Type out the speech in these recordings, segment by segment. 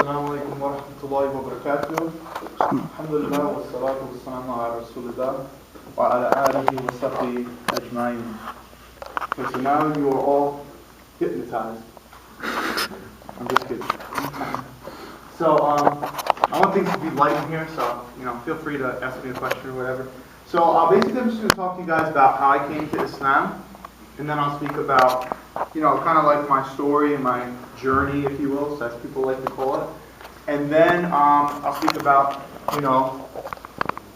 السلام عليكم ورحمة الله وبركاته. الحمد لله والصلاة والسلام على رسول الله وعلى آله وصحبه أجمعين. Okay, so now you are all hypnotized. I'm just kidding. So I want things to be light in here, so feel free to ask me a question or whatever. So basically I'm just going to talk to you guys about how I came to Islam, and then I'll speak about kind of like my story and my journey, if you will, so as people like to call it. And then I'll speak about,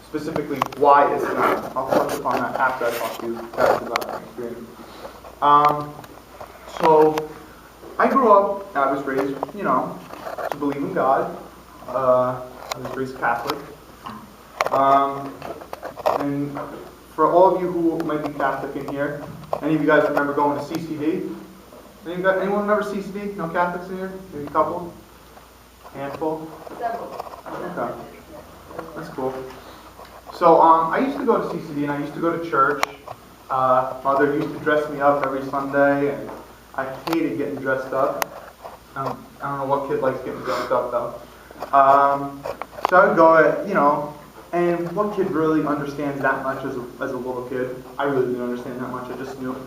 specifically why Islam. I'll touch upon that after I talk to you guys about my experience. So I grew up, I was raised, to believe in God. I was raised Catholic. And for all of you who might be Catholic in here, any of you guys remember going to CCD? Anyone remember CCD? No Catholics in here? Maybe a couple? Handful? Several. Okay. That's cool. So I used to go to CCD and I used to go to church. Mother used to dress me up every Sunday, and I hated getting dressed up. I don't know what kid likes getting dressed up though. So I would go, and what kid really understands that much as a little kid? I really didn't understand that much. I just knew it.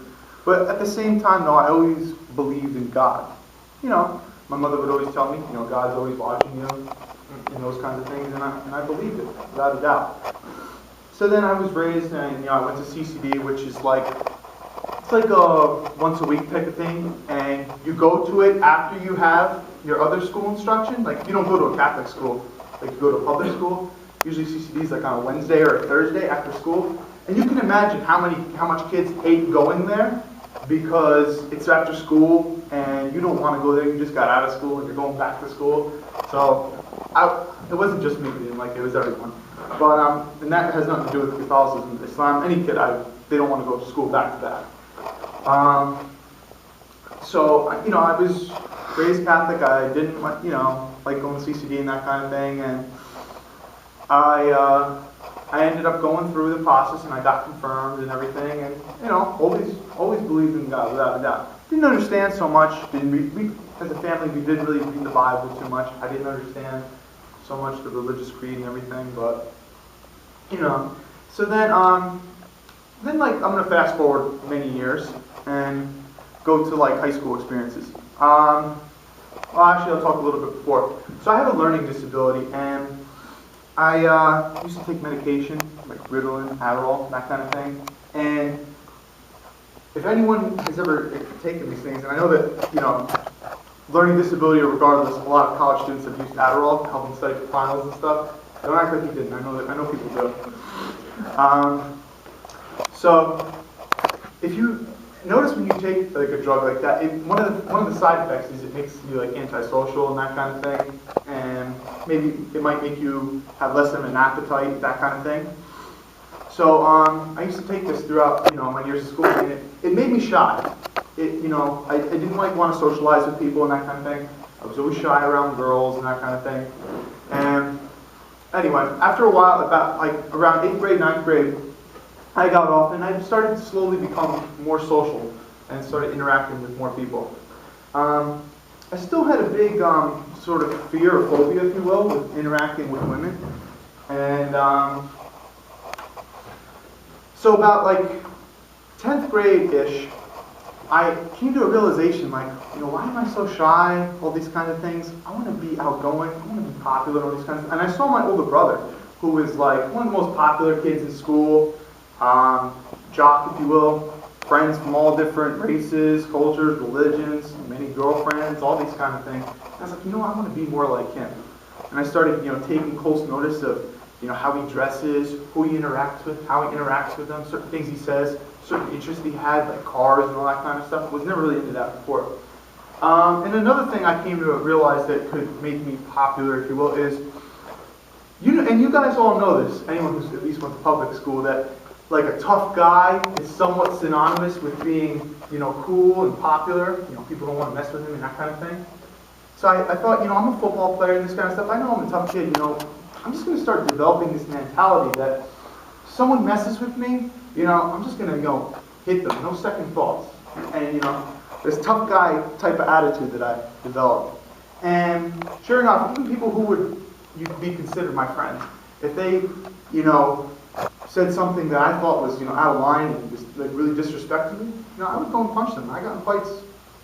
But at the same time, though, I always believed in God. My mother would always tell me, God's always watching you, and those kinds of things, and I believed it, without a doubt. So then I was raised, and I went to CCD, which is it's like a once a week type of thing, and you go to it after you have your other school instruction. Like, you don't go to a Catholic school, like you go to a public school. Usually CCD is like on a Wednesday or a Thursday after school, and you can imagine how much kids hate going there, because it's after school and you don't want to go there. You just got out of school and you're going back to school. So it wasn't just me being like it, was everyone. But and that has nothing to do with Catholicism, Islam. Any kid, they don't want to go to school back to back. So I was raised Catholic. I didn't like going to CCD and that kind of thing, and I ended up going through the process, and I got confirmed and everything, and always believed in God without a doubt. Didn't understand so much. We as a family, we didn't really read the Bible too much. I didn't understand so much the religious creed and everything, but So then I'm gonna fast forward many years and go to high school experiences. Well, actually, I'll talk a little bit before. So I have a learning disability, and I used to take medication, like Ritalin, Adderall, that kind of thing. And if anyone has ever taken these things, and I know that, learning disability or regardless, a lot of college students have used Adderall to help them study for finals and stuff. Don't act like you didn't. I know people do. So if you notice when you take a drug like that, one of the side effects is it makes you antisocial and that kind of thing, and maybe it might make you have less of an appetite, that kind of thing. So I used to take this throughout my years of school, and it made me shy. I didn't want to socialize with people and that kind of thing. I was always shy around girls and that kind of thing. And anyway, after a while, about around 8th grade, 9th grade, I got off, and I started to slowly become more social and started interacting with more people. I still had a big sort of fear or phobia, if you will, with interacting with women. And so about 10th grade-ish, I came to a realization, why am I so shy, all these kind of things? I want to be outgoing, I want to be popular, all these kinds of things. And I saw my older brother, who was one of the most popular kids in school, jock, if you will, friends from all different races, cultures, religions, many girlfriends, all these kind of things. And I was like, I want to be more like him. And I started, taking close notice of, how he dresses, who he interacts with, how he interacts with them, certain things he says, certain interests he had, like cars and all that kind of stuff. I was never really into that before. And another thing I came to realize that could make me popular, if you will, is, and you guys all know this, anyone who's at least went to public school, that a tough guy is somewhat synonymous with being, cool and popular. People don't want to mess with him and that kind of thing. So I thought, I'm a football player and this kind of stuff. I know I'm a tough kid, I'm just going to start developing this mentality that if someone messes with me, I'm just going to, hit them, no second thoughts. And, this tough guy type of attitude that I developed. And sure enough, even people who would be considered my friends, if they, said something that I thought was, out of line and just like really disrespected me, I would go and punch them. I got in fights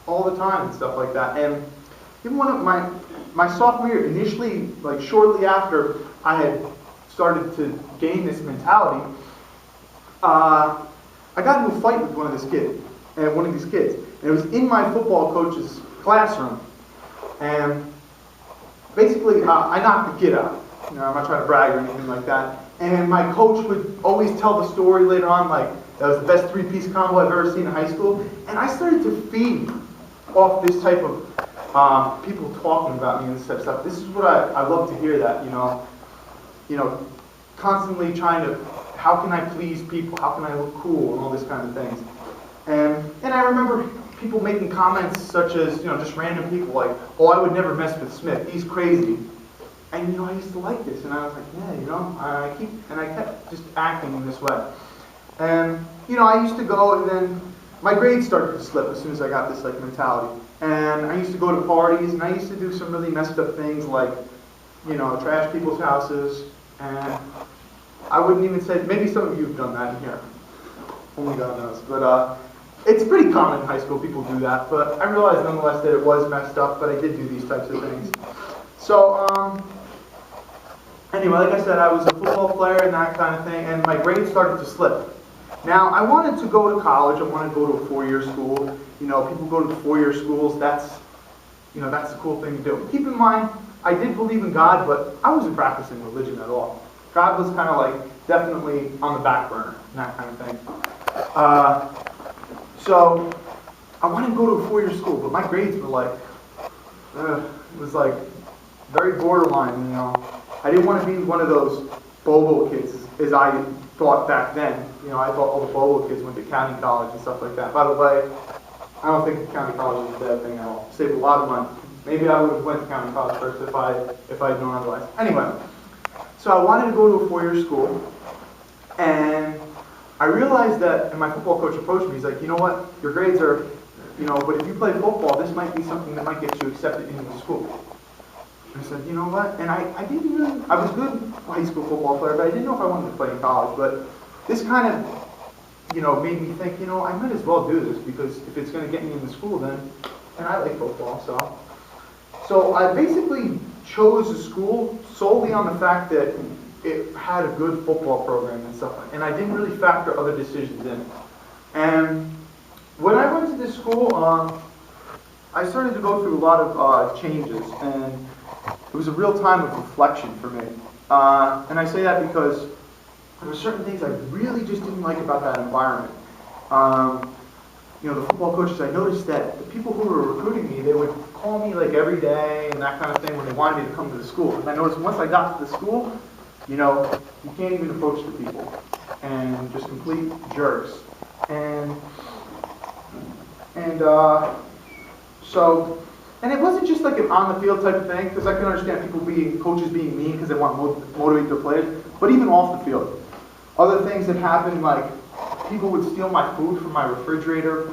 all the time and stuff like that. And even one of my sophomore year, initially, like shortly after I had started to gain this mentality, I got into a fight with one of these kids, and it was in my football coach's classroom. And basically, I knocked the kid out. I'm not trying to brag or anything like that. And my coach would always tell the story later on, like, that was the best three-piece combo I've ever seen in high school. And I started to feed off this type of people talking about me and this type of stuff. This is what I love to hear, that, constantly trying to, how can I please people? How can I look cool? And all this kind of things. And I remember people making comments such as, just random people like, oh, I would never mess with Smith. He's crazy. And, I used to like this. And I was like, yeah, I kept just acting in this way. And, I used to go, and then my grades started to slip as soon as I got this, like, mentality. And I used to go to parties, and I used to do some really messed up things like, trash people's houses. And I wouldn't even say, maybe some of you have done that in here. Only God knows. But it's pretty common in high school, people do that. But I realized nonetheless that it was messed up, but I did do these types of things. So, anyway, like I said, I was a football player and that kind of thing, and my grades started to slip. Now, I wanted to go to college. I wanted to go to a four-year school. People go to four-year schools. That's the cool thing to do. Keep in mind, I did believe in God, but I wasn't practicing religion at all. God was kind of like definitely on the back burner, and that kind of thing. So I wanted to go to a four-year school, but my grades were like, it was like very borderline, I didn't want to be one of those Bobo kids, as I thought back then. I thought all the Bobo kids went to county college and stuff like that. By the way, I don't think county college is a bad thing at all. Saved a lot of money. Maybe I would have went to county college first if I had known otherwise. Anyway, so I wanted to go to a four-year school, and I realized that, and my football coach approached me, he's like, you know what, your grades are, but if you play football, this might be something that might get you accepted into the school. I said, you know what, and I didn't really, I was a good high school football player, but I didn't know if I wanted to play in college, but this kind of, made me think, I might as well do this, because if it's going to get me into school, then, and I like football, so I basically chose a school solely on the fact that it had a good football program and stuff, and I didn't really factor other decisions in. And when I went to this school, I started to go through a lot of changes, and it was a real time of reflection for me. And I say that because there were certain things I really just didn't like about that environment. The football coaches, I noticed that the people who were recruiting me, they would call me like every day and that kind of thing when they wanted me to come to the school. And I noticed once I got to the school, you can't even approach the people. And just complete jerks. And it wasn't just like an on-the-field type of thing, because I can understand coaches being mean because they want to motivate their players, but even off the field. Other things that happened, like people would steal my food from my refrigerator,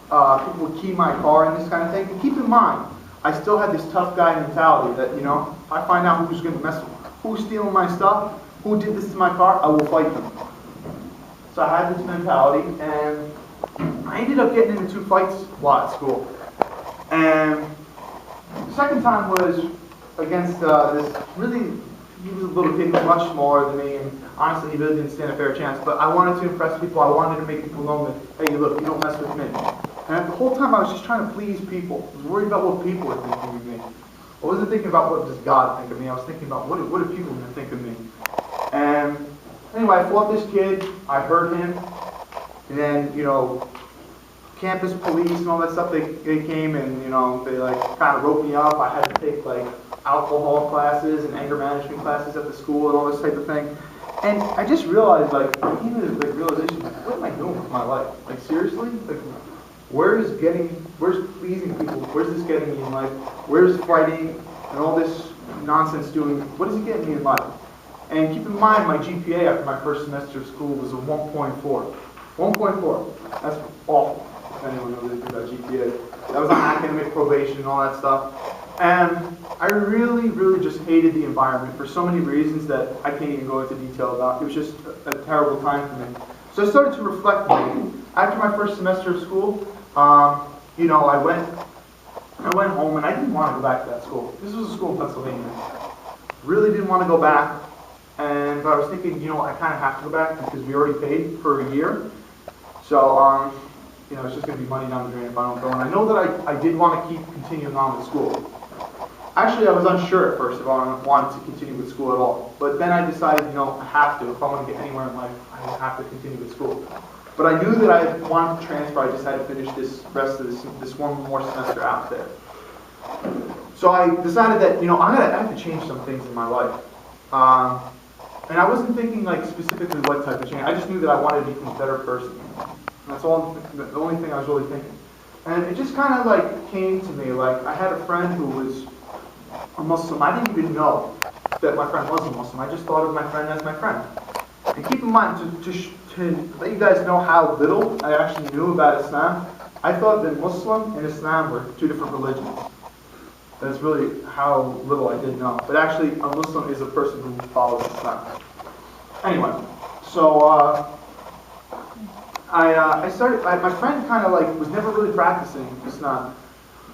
people would key my car and this kind of thing. And keep in mind, I still had this tough guy mentality that, if I find out who's going to who's stealing my stuff, who did this to my car, I will fight them. So I had this mentality, and I ended up getting into 2 fights while at school. And the second time was against this he was a little kid, he was much smaller than me, and honestly he really didn't stand a fair chance, but I wanted to impress people, I wanted to make people know that, hey look, you don't mess with me. And the whole time I was just trying to please people. I was worried about what people were thinking of me. I wasn't thinking about what does God think of me, I was thinking about what do people going to think of me. And anyway, I fought this kid, I hurt him, and then, campus police and all that stuff, they came and, they like kind of roped me up. I had to take like alcohol classes and anger management classes at the school and all this type of thing. And I just realized, like, I came to this realization, like, what am I doing with my life? Like, seriously? Like, where's pleasing people, where's this getting me in life? Where's fighting and all this nonsense doing, what is it getting me in life? And keep in mind, my GPA after my first semester of school was a 1.4. 1.4. That's awful. If anyone knows anything about GPA. That was on academic probation and all that stuff. And I really, really just hated the environment for so many reasons that I can't even go into detail about. It was just a terrible time for me. So I started to reflect on it. After my first semester of school, I went home and I didn't want to go back to that school. This was a school in Pennsylvania. Really didn't want to go back. But I was thinking, I kind of have to go back because we already paid for a year. So, it's just going to be money down the drain if I don't go. And I know that I did want to keep continuing on with school. Actually, I was unsure at first if I wanted to continue with school at all. But then I decided, I have to. If I want to get anywhere in life, I have to continue with school. But I knew that I wanted to transfer. I just had to finish this rest of this one more semester out there. So I decided that, I have to change some things in my life. And I wasn't thinking like specifically what type of change. I just knew that I wanted to become a better person. And that's all. The only thing I was really thinking. And it just kind of like came to me. Like I had a friend who was a Muslim. I didn't even know that my friend was a Muslim. I just thought of my friend as my friend. And keep in mind, to let you guys know how little I actually knew about Islam, I thought that Muslim and Islam were two different religions. That's really how little I did know. But actually, a Muslim is a person who follows Islam. Anyway, so I started. My friend kind of like was never really practicing Islam,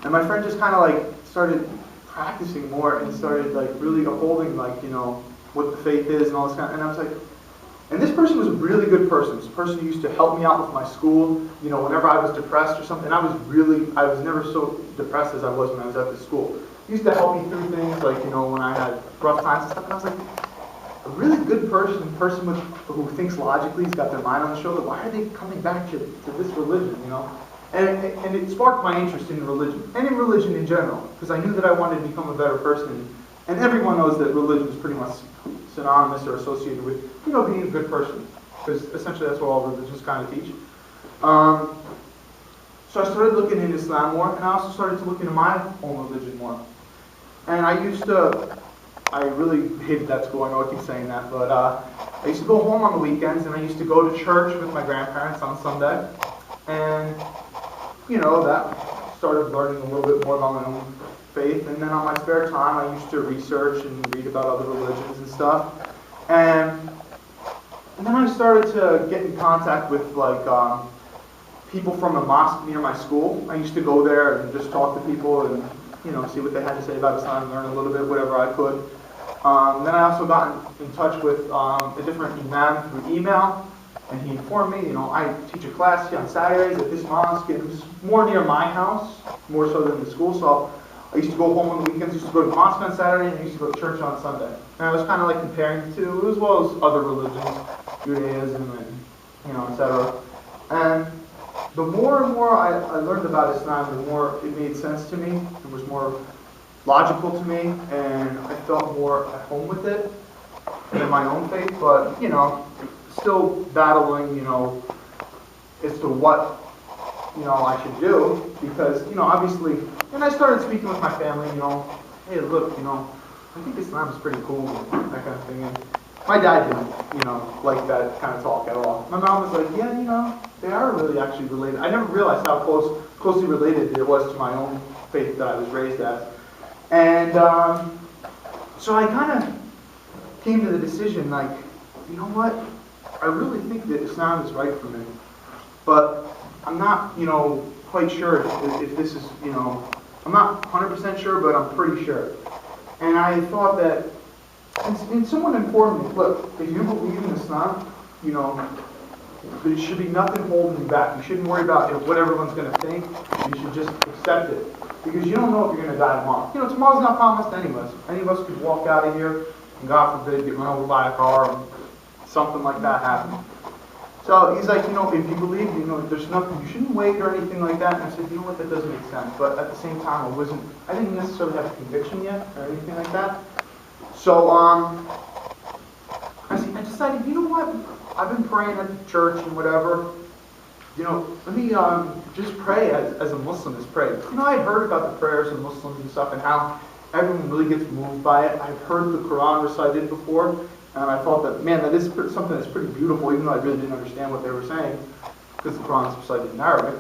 and my friend just kind of like started practicing more and started like really upholding like what the faith is and all this kind. And I was like, and this person was a really good person. This person who used to help me out with my school. Whenever I was depressed or something, and I was never so depressed as I was when I was at this school. He used to help me through things like when I had rough times and stuff. And I was like, a really good person who thinks logically, has got their mind on the shoulder. Why are they coming back to this religion? And it sparked my interest in religion and in religion in general because I knew that I wanted to become a better person. And everyone knows that religion is pretty much synonymous or associated with being a good person because essentially that's what all religions kind of teach. So I started looking into Islam more, and I also started to look into my own religion more. And I really hated that school. I know I keep saying that, but I used to go home on the weekends, and I used to go to church with my grandparents on Sunday. And, that started learning a little bit more about my own faith. And then on my spare time, I used to research and read about other religions and stuff. And then I started to get in contact with, like, people from a mosque near my school. I used to go there and just talk to people and, see what they had to say about Islam, learn a little bit, whatever I could. Then I also got in touch with a different imam through email, and he informed me, I teach a class here on Saturdays at this mosque, and it was more near my house, more so than the school, so I used to go home on the weekends, used to go to the mosque on Saturday, and I used to go to church on Sunday. And I was kind of like comparing the two, as well as other religions, Judaism, and, etc. And the more and more I learned about Islam, the more it made sense to me. It was more logical to me, and I felt more at home with it than my own faith. But, still battling, as to what, I should do. Because, obviously, and I started speaking with my family, hey, look, I think Islam is pretty cool, that kind of thing. And my dad didn't, like that kind of talk at all. My mom was like, yeah, they are really actually related. I never realized how closely related it was to my own faith that I was raised as. And so I kind of came to the decision, like, you know what? I really think that Islam is right for me. But I'm not, quite sure if this is, I'm not 100% sure, but I'm pretty sure. And I thought that, and someone informed me, look, if you believe in Islam, there should be nothing holding you back. You shouldn't worry about what everyone's going to think. You should just accept it. Because you don't know if you're going to die tomorrow. Tomorrow's not promised to any of us. Any of us could walk out of here and, God forbid, get run over by a car or something like that happen. So he's like, if you believe, there's nothing, you shouldn't wait or anything like that. And I said, you know what, that doesn't make sense. But at the same time, I didn't necessarily have a conviction yet or anything like that. So I decided, you know what, I've been praying at the church and whatever. Let me just pray as a Muslim is prayed. I had heard about the prayers of Muslims and stuff and how everyone really gets moved by it. I've heard the Quran recited before, and I thought that, man, that is something that's pretty beautiful, even though I really didn't understand what they were saying, because the Quran is recited in Arabic.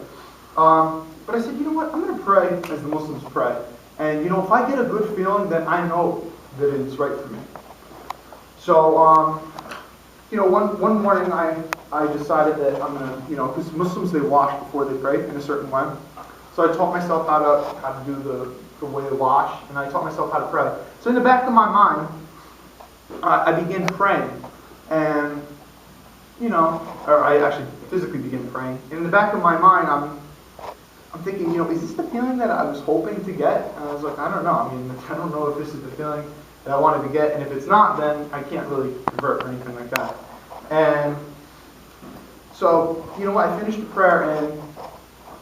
But I said, you know what, I'm going to pray as the Muslims pray. And if I get a good feeling, then I know that it's right for me. So, one morning I decided that I'm gonna, because Muslims, they wash before they pray in a certain way. So I taught myself how to do the way to wash, and I taught myself how to pray. So in the back of my mind, I began praying, and or I actually physically began praying. And in the back of my mind, I'm thinking, is this the feeling that I was hoping to get? And I was like, I don't know. I mean, I don't know if this is the feeling that I wanted to get, and if it's not, then I can't really convert or anything like that. And so, I finished the prayer, and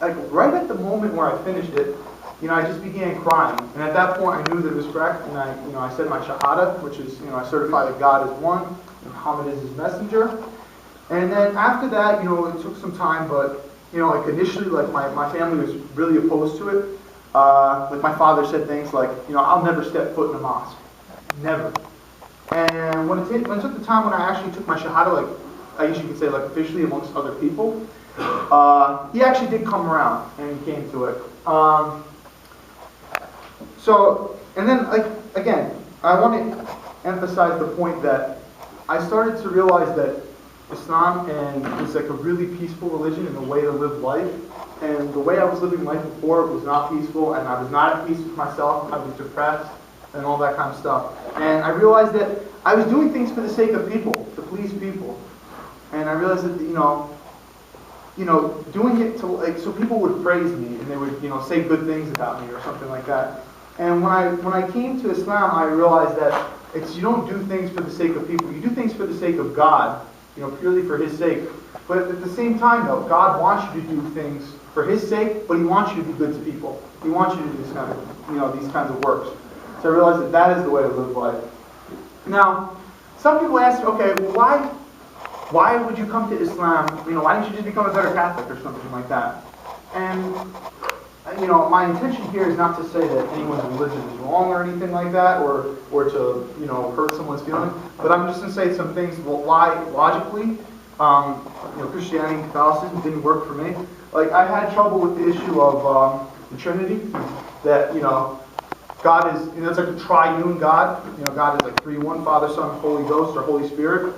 like right at the moment where I finished it, I just began crying. And at that point, I knew that it was correct, and I said my shahada, which is, I certify that God is one, and Muhammad is his messenger. And then after that, it took some time, but like initially, like my family was really opposed to it. Like my father said things like, I'll never step foot in a mosque. Never. And when it took the time when I actually took my shahada, like I guess you could say like officially amongst other people, he actually did come around and he came to it. And then like again, I want to emphasize the point that I started to realize that Islam is like a really peaceful religion and a way to live life. And the way I was living life before was not peaceful, and I was not at peace with myself. I was depressed and all that kind of stuff. And I realized that I was doing things for the sake of people, to please people. And I realized that doing it to like so people would praise me and they would say good things about me or something like that. And when I came to Islam, I realized that you don't do things for the sake of people. You do things for the sake of God. Purely for His sake. But at the same time, though, God wants you to do things for His sake, but He wants you to be good to people. He wants you to do this kind of, these kinds of works. So I realized that is the way to live life. Now, some people ask, okay, well, why would you come to Islam? Why didn't you just become a better Catholic or something like that? And my intention here is not to say that anyone's religion is wrong or anything like that, or to hurt someone's feelings. But I'm just going to say some things. Well, why logically, Christianity and Catholicism didn't work for me. Like I had trouble with the issue of the Trinity. That God is it's like a triune God. God is like 3-1, Father, Son, Holy Ghost, or Holy Spirit.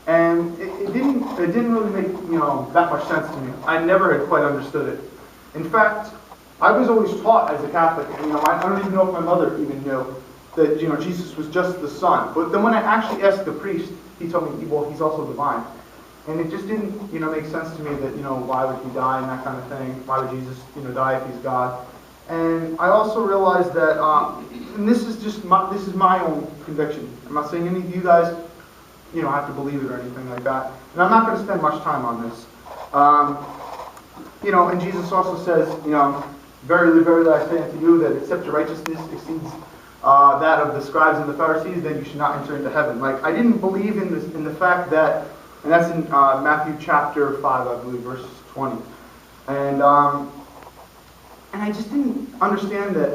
And it didn't really make that much sense to me. I never had quite understood it. In fact, I was always taught as a Catholic, and I don't even know if my mother even knew that Jesus was just the Son. But then when I actually asked the priest, he told me, well, He's also divine, and it just didn't make sense to me that why would He die and that kind of thing? Why would Jesus die if He's God? And I also realized that, and this is my own conviction. I'm not saying any of you guys have to believe it or anything like that, and I'm not going to spend much time on this. And Jesus also says, verily, verily, I say unto you that except your righteousness exceeds that of the scribes and the Pharisees, then you should not enter into heaven. Like I didn't believe in the fact that, and that's in Matthew chapter 5, I believe, verse 20, and I just didn't understand that,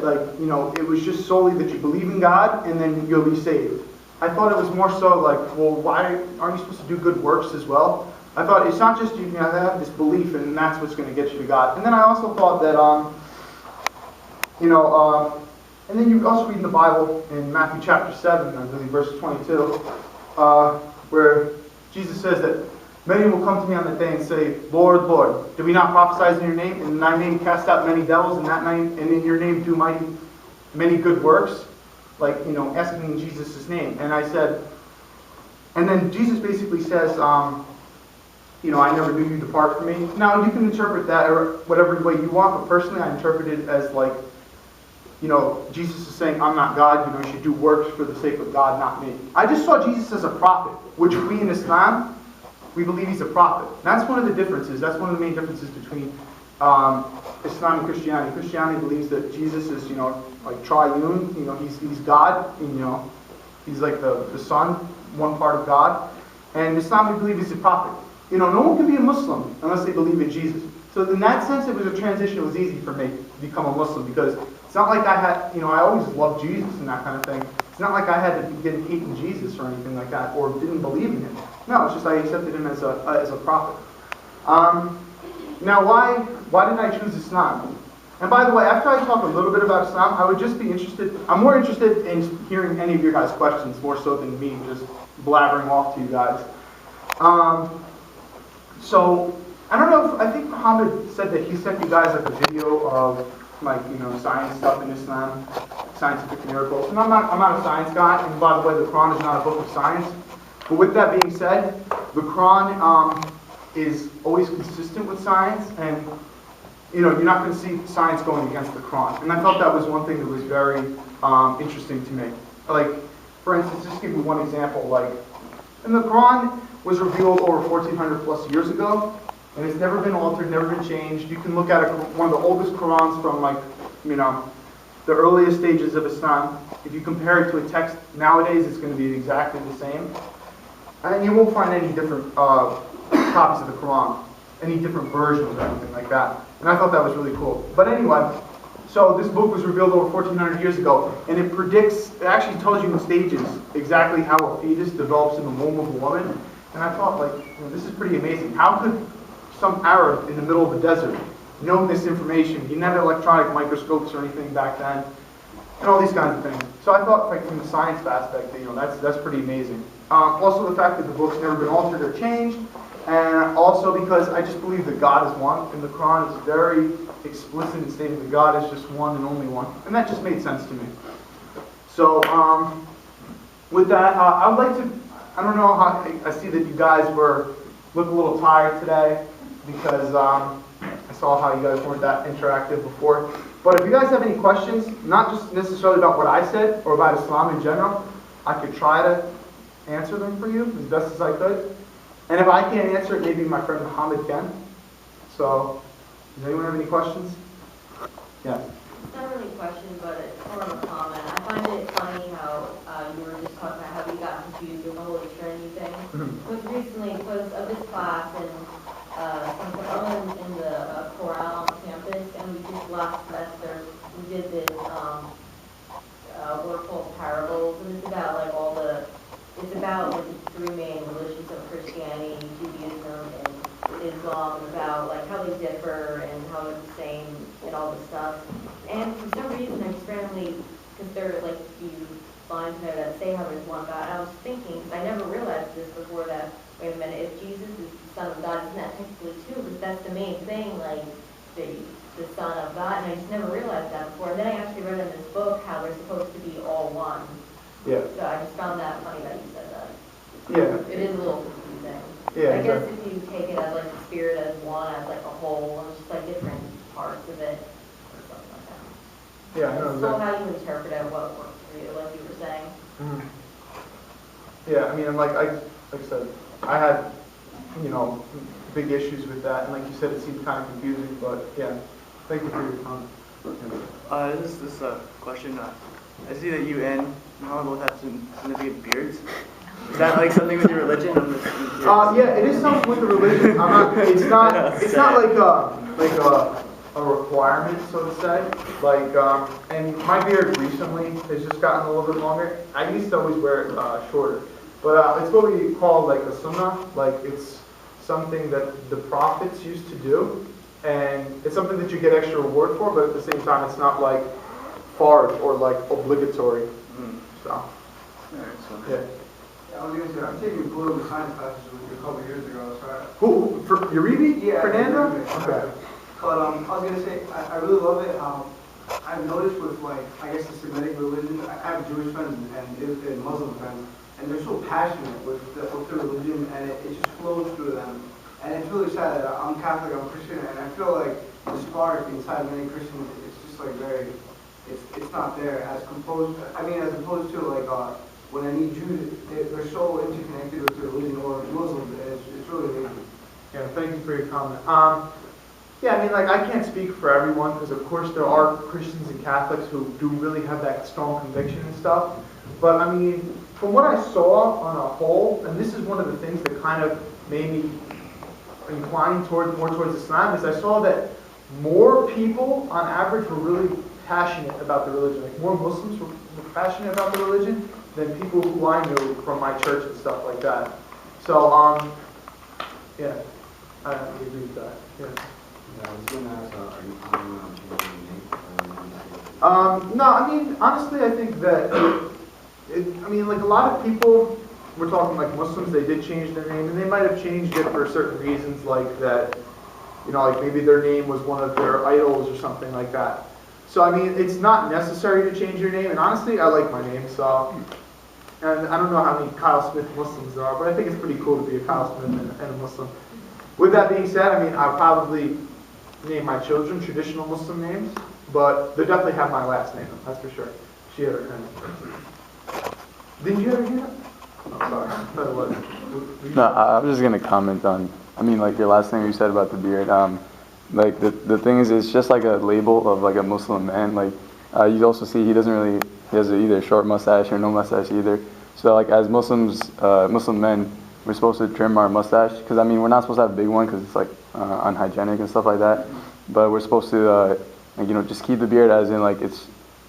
it was just solely that you believe in God and then you'll be saved. I thought it was more so like, well, why aren't you supposed to do good works as well? I thought it's not just you have this belief and that's what's going to get you to God. And then I also thought that, and then you also read in the Bible in Matthew chapter 7, I believe, verse 22, where Jesus says that many will come to me on that day and say, Lord, Lord, did we not prophesy in your name? And in thy name cast out many devils, and in your name do many good works? Like, asking in Jesus' name. And I said, and then Jesus basically says, I never knew you, depart from me. Now, you can interpret that or whatever way you want, but personally I interpret it as like, Jesus is saying, I'm not God, you should do works for the sake of God, not me. I just saw Jesus as a prophet, which we in Islam, we believe He's a prophet. And that's one of the differences. That's one of the main differences between Islam and Christianity. Christianity believes that Jesus is, like triune, he's God, he's like the Son, one part of God. And Islam, we believe He's a prophet. No one can be a Muslim unless they believe in Jesus. So in that sense, it was a transition. It was easy for me to become a Muslim because it's not like I had, I always loved Jesus and that kind of thing. It's not like I had to begin hating Jesus or anything like that, or didn't believe in Him. No, it's just I accepted Him as a prophet. Now, why didn't I choose Islam? And by the way, after I talk a little bit about Islam, I would just be interested, I'm more interested in hearing any of your guys' questions, more so than me just blabbering off to you guys. So, I don't know if, I think Muhammad said that he sent you guys like a video of like, science stuff in Islam, scientific miracles. And I'm not a science guy, and by the way, the Quran is not a book of science. But with that being said, the Quran is always consistent with science, and you're not going to see science going against the Quran. And I thought that was one thing that was very interesting to me. Like, for instance, just give you one example. Like, and the Quran was revealed over 1,400 plus years ago, and it's never been altered, never been changed. You can look at one of the oldest Qurans from the earliest stages of Islam. If you compare it to a text nowadays, it's going to be exactly the same. And you won't find any different copies of the Quran, any different versions or anything like that. And I thought that was really cool. But anyway, so this book was revealed over 1,400 years ago, and it actually tells you in stages exactly how a fetus develops in the womb of a woman. And I thought, this is pretty amazing. How could some Arab in the middle of the desert know this information? He didn't have electronic microscopes or anything back then, and all these kinds of things. So I thought, from the science aspect, that's pretty amazing. Also, the fact that the book's never been altered or changed, and also because I just believe that God is one, and the Quran is very explicit in stating that God is just one and only one, and that just made sense to me. So, with that, I would like to. I don't know how. I see that you guys look a little tired today because I saw how you guys weren't that interactive before. But if you guys have any questions, not just necessarily about what I said or about Islam in general, I could try to answer them for you as best as I could. And if I can't answer it, maybe my friend Muhammad can. So, does anyone have any questions? Yeah. It's not really a question, but it's more of a comment. I find it funny how you were just talking about how you got confused with the Holy Trinity thing. Because recently, because of this class and I'm in the Quran on campus, and we just last semester we did this work called parables, and it's about the three main religions of Christianity, Judaism, and Islam, about how they differ and how they're the same and all this stuff. And for some reason, I just randomly, because there are a few lines there that say how there's one God, I was thinking, because I never realized this before, that wait a minute, if Jesus is the Son of God, isn't that technically true? Because that's the main thing, the Son of God, and I just never realized that before. And then I actually read in this book how they're supposed to be all one. Yeah. So I just found that funny that you said that. Yeah. It is a little confusing. Yeah. I guess if you take it as the spirit as one, as a whole, and just different parts of it, or something like that. Yeah, I know. It's still how you interpret it, what works for you, like you were saying. Mm-hmm. Yeah, I mean, like I said, I had, big issues with that, and like you said, it seemed kind of confusing, but yeah, thank you for your comment. This is a question. I see that you and Muhammad both have some significant beards. Is that something with your religion? Yeah, it is something with the religion. It's not a requirement, so to say. And my beard recently has just gotten a little bit longer. I used to always wear it shorter, but it's what we call a sunnah. It's something that the prophets used to do, and it's something that you get extra reward for. But at the same time, it's not fard or obligatory. So, yeah. I was going to say, I'm taking political science classes with you a couple of years ago. So Who? Uribe? Yeah. Fernando? Okay. But I was going to say, I really love it. I've noticed with I guess the Semitic religion, I have Jewish friends and Muslim friends, and they're so passionate with the religion, and it just flows through them. And it's really sad that I'm Catholic, I'm Christian, and I feel like the spark inside many Christians, it's just it's not there as opposed to when any Jews, they're so interconnected with their religion, or Muslims, and it's really amazing. Yeah, thank you for your comment. Yeah, I mean, I can't speak for everyone, because of course there are Christians and Catholics who do really have that strong conviction and stuff. But I mean, from what I saw on a whole, and this is one of the things that kind of made me incline more towards Islam, is I saw that more people on average were really passionate about the religion. More Muslims were passionate about the religion than people who I knew from my church and stuff like that. So, yeah, I agree with that. Yeah. Yeah, I was going to ask, are you planning on changing your name? Or are you going to No, I mean, honestly, I think that, I mean, like a lot of people, we're talking like Muslims, they did change their name, and they might have changed it for certain reasons, like that, you know, like maybe their name was one of their idols or something like that. So, I mean, it's not necessary to change your name, and honestly, I like my name, so, and I don't know how many Kyle Smith Muslims there are, but I think it's pretty cool to be a Kyle Smith and a Muslim. With that being said, I mean, I'll probably name my children traditional Muslim names, but they definitely have my last name, that's for sure. She had her hand. Didn't you ever hear that? Oh, sorry. I thought it was. No, I was just gonna comment on. I mean, like your last thing you said about the beard. Like the thing is, it's just like a label of like a Muslim man. Like you also see he has either short mustache or no mustache either. So like as Muslims, Muslim men, we're supposed to trim our mustache because I mean we're not supposed to have a big one because it's like unhygienic and stuff like that. But we're supposed to like, you know, just keep the beard as in like it's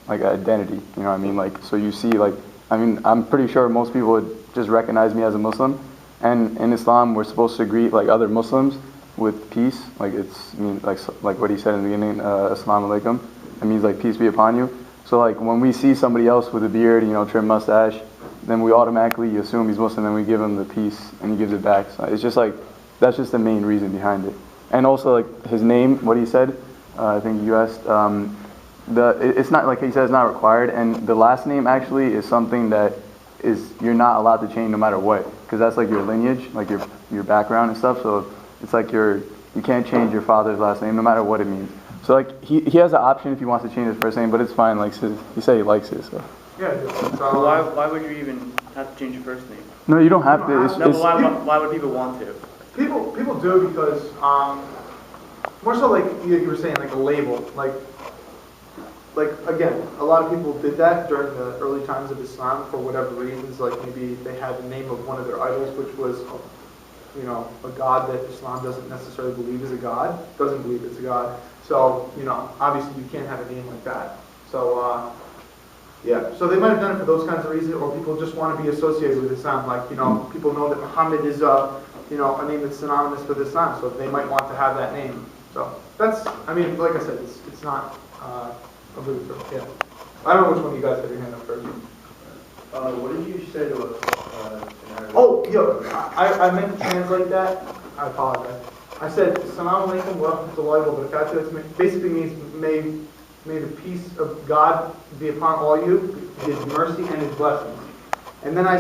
like an identity. You know what I mean? Like so you see like. I mean, I'm pretty sure most people would just recognize me as a Muslim. And in Islam, we're supposed to greet like other Muslims with peace. Like it's, I mean, like what he said in the beginning, Assalamu alaikum. It means like peace be upon you. So like when we see somebody else with a beard, you know, trim mustache, then we automatically assume he's Muslim and we give him the peace and he gives it back. So it's just like, that's just the main reason behind it. And also like his name, what he said, I think you asked, it's not like he said, it's not required, and the last name actually is something that is you're not allowed to change no matter what, because that's like your lineage, like your background and stuff. So it's like you can't change your father's last name no matter what it means. So like he has an option if he wants to change his first name, but it's fine. Like he said he likes it. So Yeah. So why would you even have to change your first name? no, you don't have to. No, but why would people want to? People do because more so like you were saying, like a label, like again, a lot of people did that during the early times of Islam for whatever reasons. Like maybe they had the name of one of their idols, which was, you know, a god that Islam doesn't necessarily believe is a god, doesn't believe it's a god. So, you know, obviously you can't have a name like that. So, yeah. So they might have done it for those kinds of reasons, or people just want to be associated with Islam. Like, you know, people know that Muhammad is, you know, a name that's synonymous with Islam, so they might want to have that name. So that's, I mean, like I said, it's not. Yeah. I don't know which one you guys had your hand up first. What did you say to us in Arabic? Oh, yo, I meant to translate that. I apologize. I said, Assalamu alaikum wa rahmatullahi wa barakatuh. It basically means, may the peace of God be upon all you, His mercy and His blessings. And then I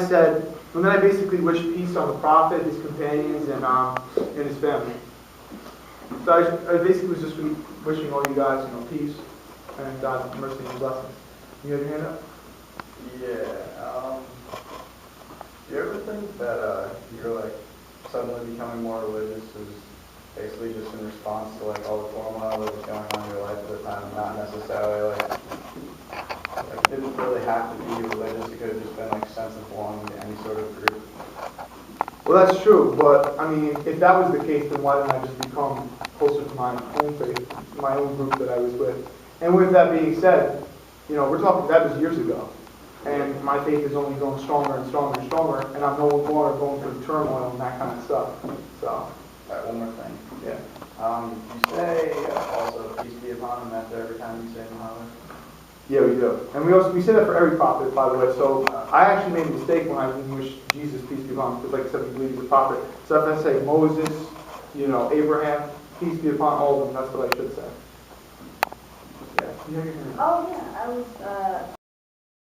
basically wished peace on the Prophet, his companions, and his family. So I basically was just wishing all you guys, you know, peace and God's mercy and blessings. You have your hand up? Yeah. Do you ever think that you're like suddenly becoming more religious is basically just in response to like all the turmoil that was going on in your life at the time, not necessarily like it didn't really have to be religious, it could have just been like a sense of belonging to any sort of group? Well, that's true, but I mean, if that was the case, then why didn't I just become closer to my own faith, my own group that I was with? And with that being said, you know, we're talking, that was years ago. And my faith is only going stronger and stronger and stronger, and I'm no longer going through turmoil and that kind of stuff. So. All right, one more thing. Yeah. You say also peace be upon him after every time you say Muhammad? Yeah, we do. And we say that for every prophet, by the way. So I actually made a mistake when I wish Jesus, peace be upon him, because like I said, we believe he's a prophet. So if I say Moses, you know, Abraham, peace be upon all of them, that's what I should say. Yeah. Oh, yeah, I was,